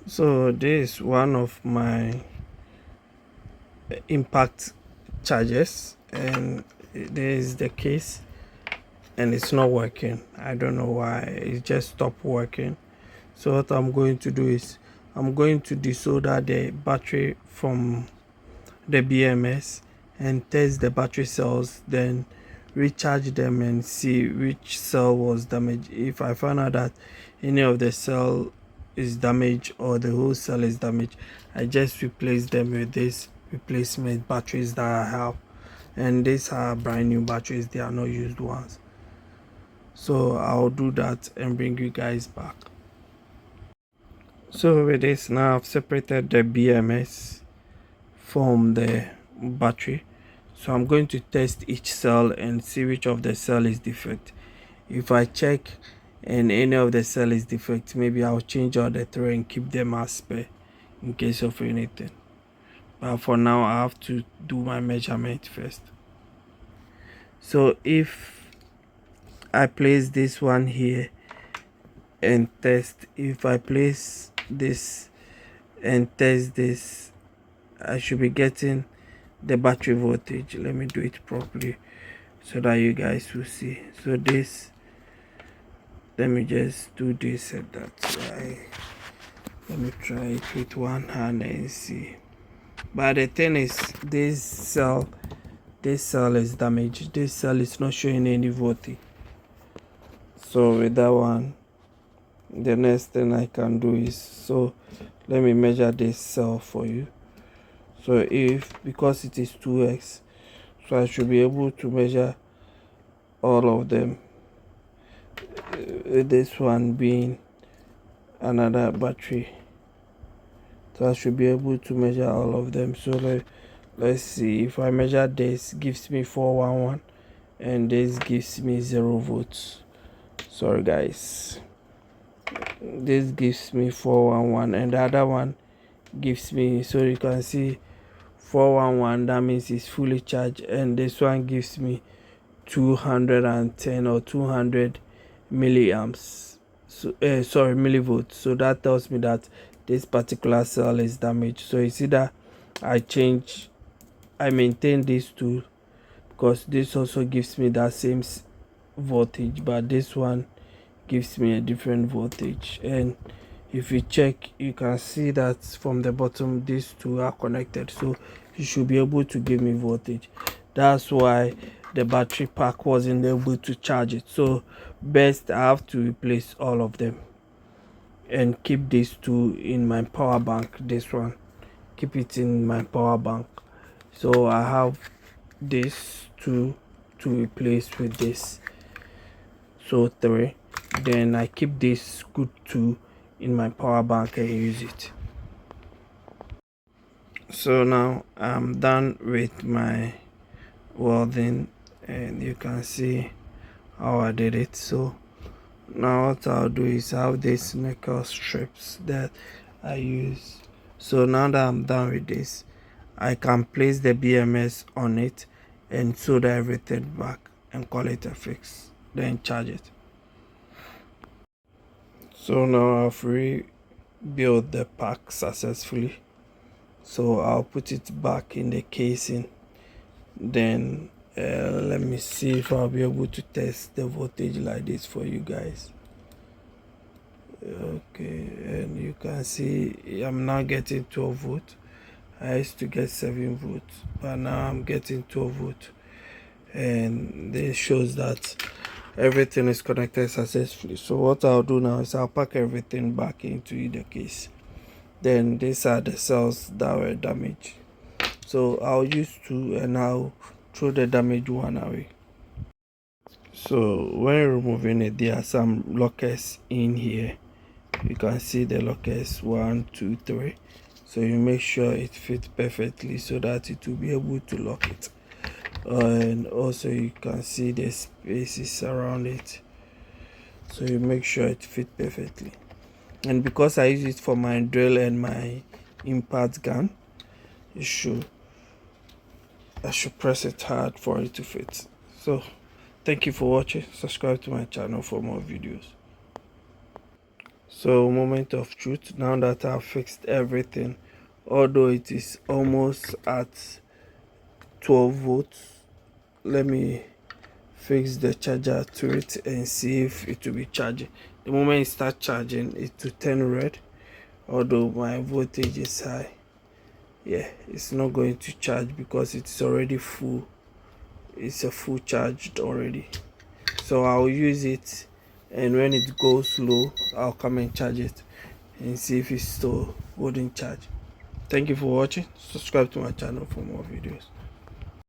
So this is one of my impact charges, and this is the case, and it's not working. I don't know why it just stopped working. So what I'm going to do is I'm going to desolder the battery from the BMS and test the battery cells, then recharge them and see which cell was damaged. If I find out that any of the cell is damaged or the whole cell is damaged, I just replace them with this replacement batteries that I have, and these are brand new batteries, they are not used ones. So I'll do that and bring you guys back. So with this, now I've separated the BMS from the battery. So I'm going to test each cell and see which of the cell is defect. If I check and any of the cell is defect, maybe I'll change out the three and keep them as spare in case of anything. But for now, I have to do my measurement first. So if I place this one here and test, if I place this and test this, I should be getting the battery voltage. Let me do it properly so that you guys will see. So this, let me just do this and that. Let me try it with one hand and see. But the thing is, this cell is damaged. This cell is not showing any voltage. So with that one, the next thing I can do is, so let me measure this cell for you. So if, because it is 2x, so I should be able to measure all of them, this one being another battery, so I should be able to measure all of them. So let's see, if I measure this, gives me 411 and this gives me 0 volts. Sorry guys, this gives me 411 and the other one gives me, so you can see 411, that means it's fully charged, and this one gives me 210 or 200 milliamps, so sorry, millivolts. So that tells me that this particular cell is damaged. So you see that I maintain these two, because this also gives me that same voltage, but this one gives me a different voltage. And if you check, you can see that from the bottom these two are connected, so you should be able to give me voltage. That's why the battery pack wasn't able to charge it. So best, I have to replace all of them and keep these two in my power bank. This one, keep it in my power bank. So I have this two to replace with this, so 3. Then I keep this good 2 in my power bank and use it. So now I'm done with my welding, and you can see how I did it. So now what I'll do is I have these nickel strips that I use. So now that I'm done with this, I can place the BMS on it and solder everything back and call it a fix, then charge it. So now I've rebuilt the pack successfully, so I'll put it back in the casing. Then let me see if I'll be able to test the voltage like this for you guys. Okay, and you can see I'm now getting 12 volts. I used to get 7 volts, but now I'm getting 12 volts, and this shows that everything is connected successfully. So what I'll do now is I'll pack everything back into the case. Then these are the cells that were damaged, so I'll use 2 and I'll throw the damaged one away. So when removing it, there are some lockers in here. You can see the lockers 1, 2, 3. So you make sure it fits perfectly so that it will be able to lock it. And also you can see the spaces around it, so you make sure it fits perfectly. And because I use it for my drill and my impact gun, I should press it hard for it to fit. So thank you for watching. Subscribe to my channel for more videos. So moment of truth, now that I've fixed everything, although it is almost at 12 volts, let me fix the charger to it and see if it will be charging. The moment it starts charging, it will turn red, although my voltage is high. Yeah, it's not going to charge because it's already full. It's a full charged already. So I'll use it, and when it goes low, I'll come and charge it and see if it's still holding charge. Thank you for watching. Subscribe to my channel for more videos.